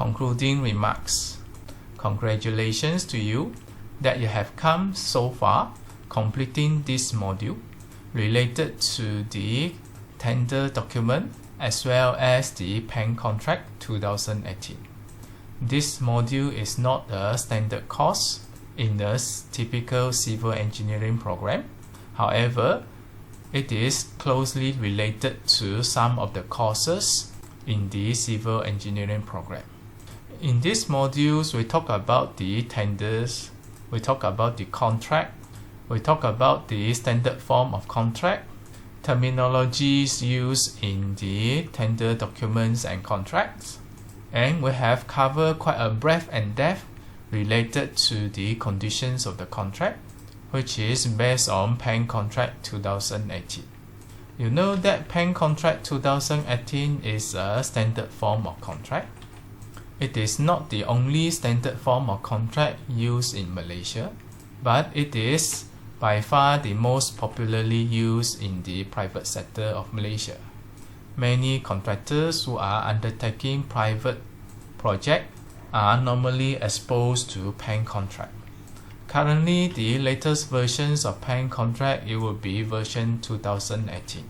concluding remarks. Congratulations to you that you have come so far completing this module related to the tender document as well as the PEN contract 2018. This module is not a standard course in the typical civil engineering program. However, it is closely related to some of the courses in the civil engineering program. In these modules, we talk about the tenders, we talk about the contract, we talk about the standard form of contract, terminologies used in the tender documents and contracts, and we have covered quite a breadth and depth related to the conditions of the contract, which is based on PEN contract 2018. You know that PEN contract 2018 is a standard form of contract. It is not the only standard form of contract used in Malaysia, but it is by far the most popularly used in the private sector of Malaysia. Many contractors who are undertaking private projects are normally exposed to PEN contract. Currently, the latest versions of PEN contract, it will be version 2018.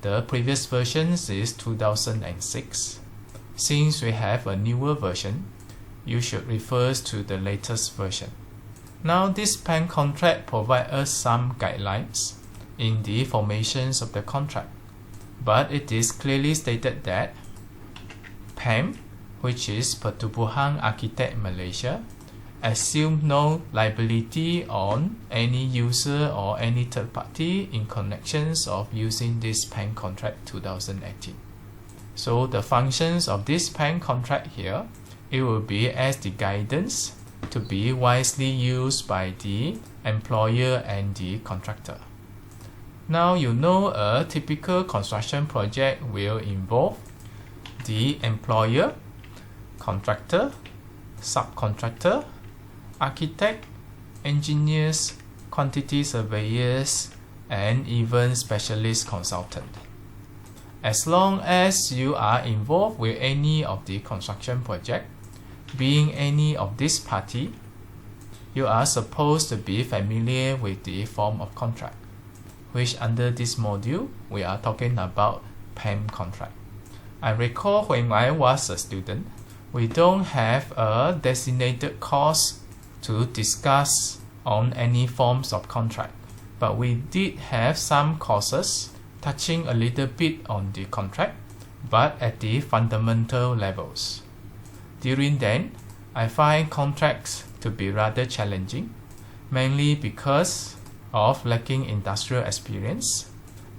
The previous version is 2006. Since we have a newer version, you should refer to the latest version. Now, this PEN contract provides us some guidelines in the formations of the contract, but it is clearly stated that PEM, which is Pertubuhan Architect Malaysia, assume no liability on any user or any third party in connections of using this PEN contract 2018. So the functions of this PEN contract here, it will be as the guidance to be wisely used by the employer and the contractor. Now you know a typical construction project will involve the employer, contractor, subcontractor, architect, engineers, quantity surveyors, and even specialist consultant. As long as you are involved with any of the construction project, being any of this party, you are supposed to be familiar with the form of contract, which under this module, we are talking about PEN contract. I recall when I was a student, we don't have a designated course to discuss on any forms of contract, but we did have some courses touching a little bit on the contract, but at the fundamental levels. During then, I find contracts to be rather challenging, mainly because of lacking industrial experience.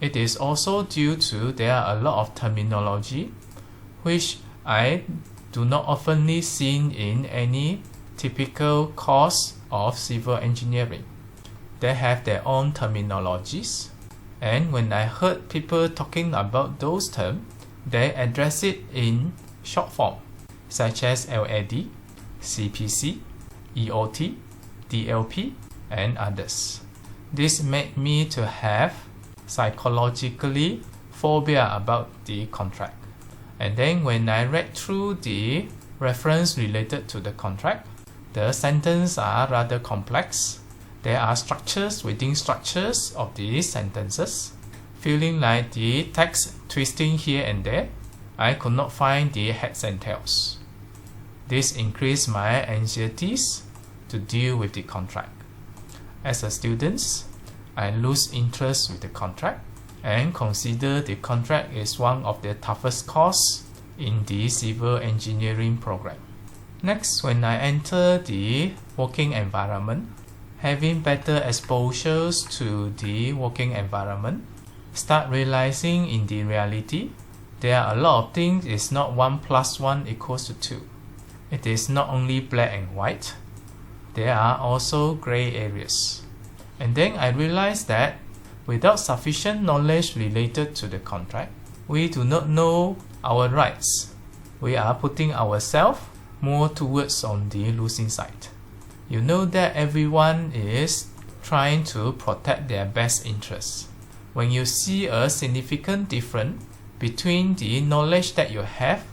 It is also due to there are a lot of terminology which I do not often see in any typical course of civil engineering. They have their own terminologies, and when I heard people talking about those terms, they address it in short form, such as LAD, CPC, EOT, DLP, and others. This made me to have psychologically phobia about the contract. And then when I read through the reference related to the contract, the sentences are rather complex. There are structures within structures of these sentences, feeling like the text twisting here and there. I could not find the heads and tails. This increased my anxieties to deal with the contract. As a student, I lose interest with the contract and consider the contract is one of the toughest courses in the civil engineering program. Next, when I enter the working environment, having better exposures to the working environment, start realizing in the reality, there are a lot of things. It's not 1 + 1 = 2. It is not only black and white. There are also gray areas. And then I realized that without sufficient knowledge related to the contract, we do not know our rights. We are putting ourselves more towards on the losing side. You know that everyone is trying to protect their best interests. When you see a significant difference between the knowledge that you have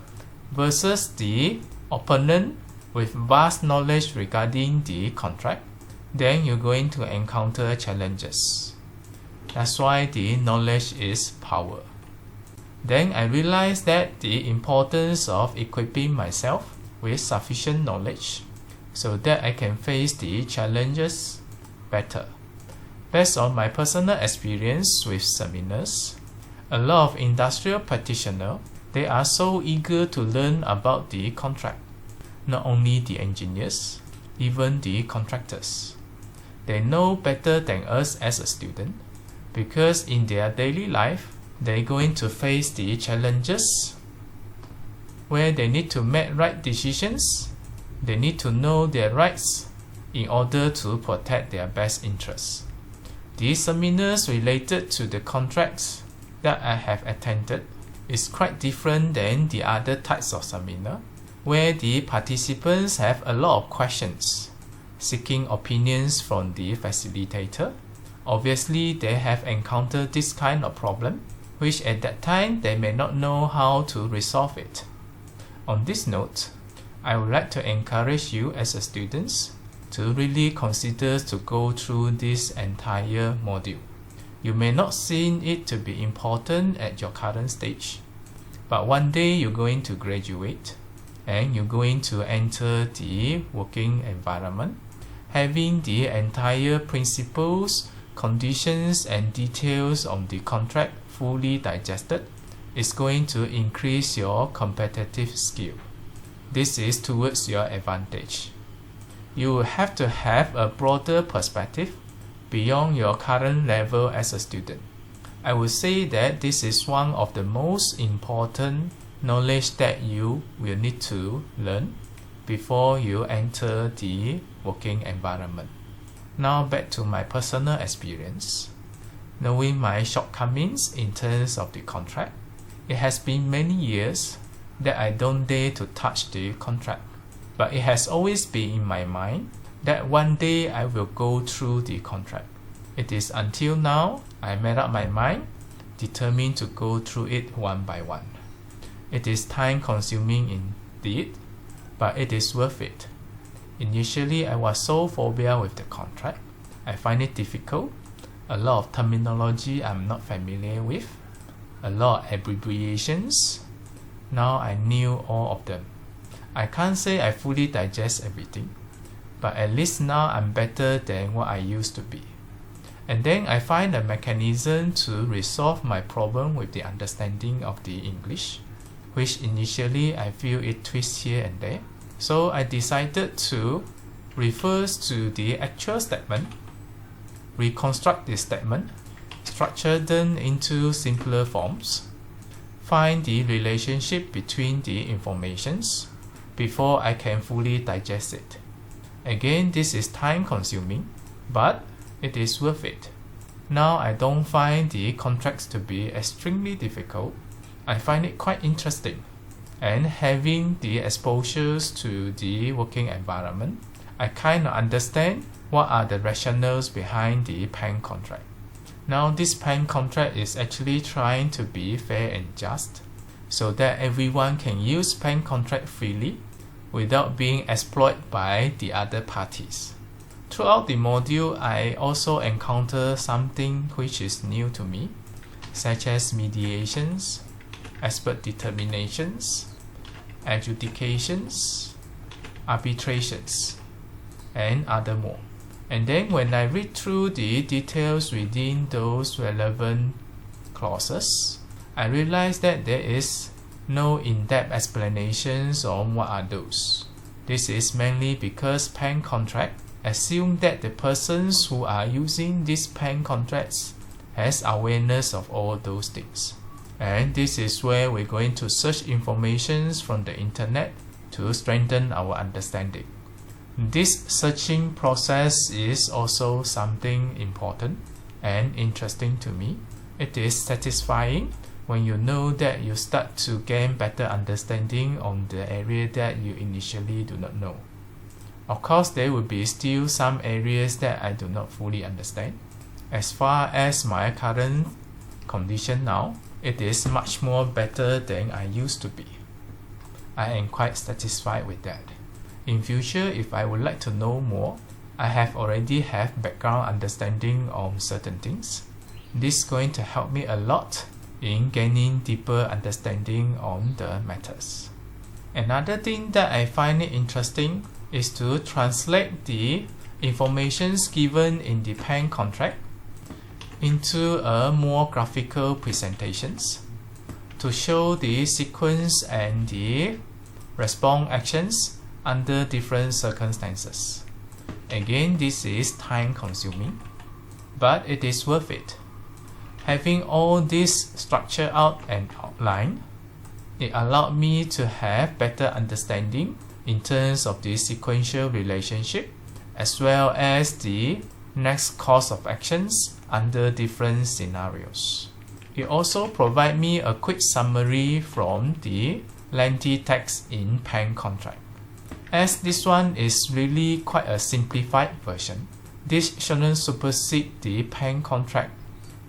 versus the opponent with vast knowledge regarding the contract, then you're going to encounter challenges. That's why the knowledge is power. Then I realized that the importance of equipping myself with sufficient knowledge so that I can face the challenges better. Based on my personal experience with seminars, a lot of industrial practitioners, they are so eager to learn about the contract. Not only the engineers, even the contractors. They know better than us as a student because in their daily life, they're going to face the challenges where they need to make right decisions. They need to know their rights in order to protect their best interests. These seminars related to the contracts that I have attended is quite different than the other types of seminar, where the participants have a lot of questions, seeking opinions from the facilitator. Obviously, they have encountered this kind of problem, which at that time they may not know how to resolve it. On this note, I would like to encourage you as a student to really consider to go through this entire module. You may not see it to be important at your current stage, but one day you're going to graduate and you're going to enter the working environment. Having the entire principles, conditions and details of the contract fully digested is going to increase your competitive skill. This is towards your advantage. You will have to have a broader perspective beyond your current level as a student. I would say that this is one of the most important knowledge that you will need to learn before you enter the working environment. Now back to my personal experience. Knowing my shortcomings in terms of the contract, it has been many years that I don't dare to touch the contract. But it has always been in my mind that one day I will go through the contract. It is until now I made up my mind, determined to go through it one by one. It is time consuming indeed, but it is worth it. Initially, I was so phobia with the contract. I find it difficult. A lot of terminology I'm not familiar with. A lot of abbreviations. Now I knew all of them. I can't say I fully digest everything, but at least now I'm better than what I used to be. And then I find a mechanism to resolve my problem with the understanding of the English, which initially I feel it twists here and there. So I decided to refer to the actual statement, reconstruct the statement, structure them into simpler forms, find the relationship between the informations before I can fully digest it. Again, this is time consuming, but it is worth it. Now I don't find the contracts to be extremely difficult. I find it quite interesting. And having the exposures to the working environment, I kind of understand what are the rationales behind the PAN contract. Now this PAN contract is actually trying to be fair and just, so that everyone can use PAN contract freely without being exploited by the other parties. Throughout the module, I also encounter something which is new to me, such as mediations, expert determinations, adjudications, arbitrations, and other more. And then when I read through the details within those relevant clauses, I realize that there is no in-depth explanations on what are those. This is mainly because PAN contract assume that the persons who are using these PAN contracts has awareness of all those things. And this is where we're going to search information from the internet to strengthen our understanding. This searching process is also something important and interesting to me. It is satisfying when you know that you start to gain better understanding on the area that you initially do not know. Of course, there will be still some areas that I do not fully understand. As far as my current condition now, it is much more better than I used to be. I am quite satisfied with that. In future, if I would like to know more, I have already have background understanding on certain things. This is going to help me a lot in gaining deeper understanding on the matters. Another thing that I find it interesting is to translate the informations given in the PAN contract into a more graphical presentations to show the sequence and the response actions under different circumstances. Again, this is time consuming, but it is worth it. Having all this structure out and outlined, it allowed me to have better understanding in terms of the sequential relationship as well as the next course of actions under different scenarios. It also provides me a quick summary from the lengthy text in PAN contract. As this one is really quite a simplified version, this shouldn't supersede the PAN contract.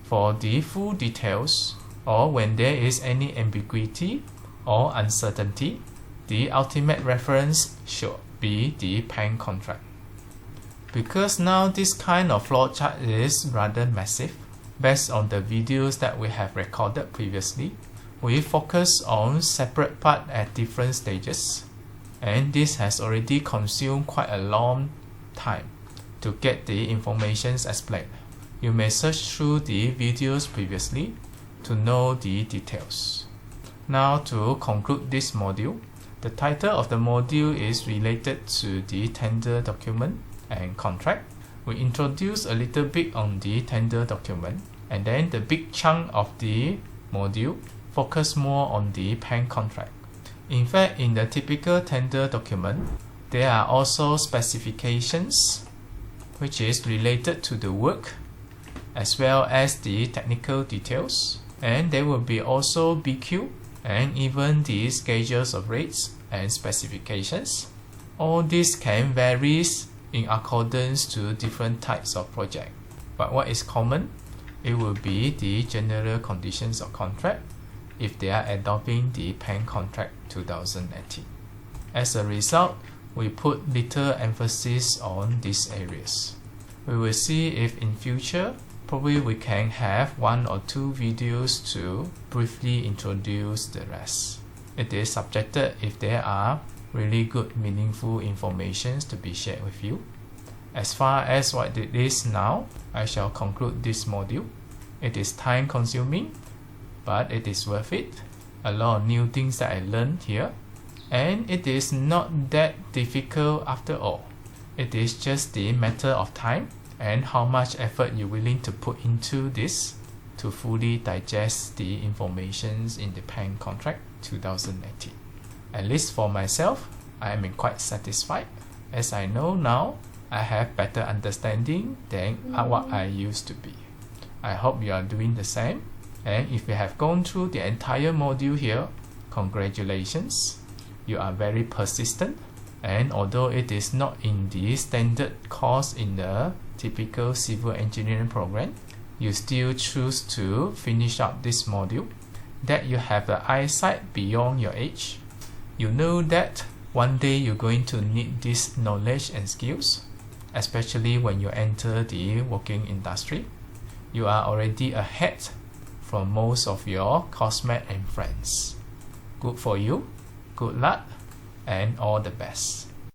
For the full details or when there is any ambiguity or uncertainty, the ultimate reference should be the PAN contract. Because now this kind of flowchart is rather massive, based on the videos that we have recorded previously, we focus on separate parts at different stages, and this has already consumed quite a long time to get the information explained. You may search through the videos previously to know the details. Now to conclude this module, the title of the module is related to the tender document and contract. We introduce a little bit on the tender document, and then the big chunk of the module focus more on the PAN contract. In fact, in the typical tender document, there are also specifications which is related to the work as well as the technical details, and there will be also BQ and even the schedules of rates and specifications. All this can vary in accordance to different types of project, but what is common, it will be the general conditions of contract if they are adopting the PAN contract 2018. As a result, we put little emphasis on these areas. We will see if in future probably we can have 1 or 2 videos to briefly introduce the rest. It is subjected if there are really good meaningful information to be shared with you. As far as what it is now, I shall conclude this module. It is time consuming, but it is worth it. A lot of new things that I learned here, and it is not that difficult after all. It is just the matter of time and how much effort you're willing to put into this to fully digest the information in the PAN contract 2018. At least for myself, I am quite satisfied, as I know now I have better understanding than what I used to be. I hope you are doing the same, and if you have gone through the entire module here, congratulations, you are very persistent. And although it is not in the standard course in the typical civil engineering program, you still choose to finish up this module, that you have the eyesight beyond your age. You know that one day you're going to need this knowledge and skills, especially when you enter the working industry. You are already ahead from most of your classmates and friends. Good for you, good luck, and all the best.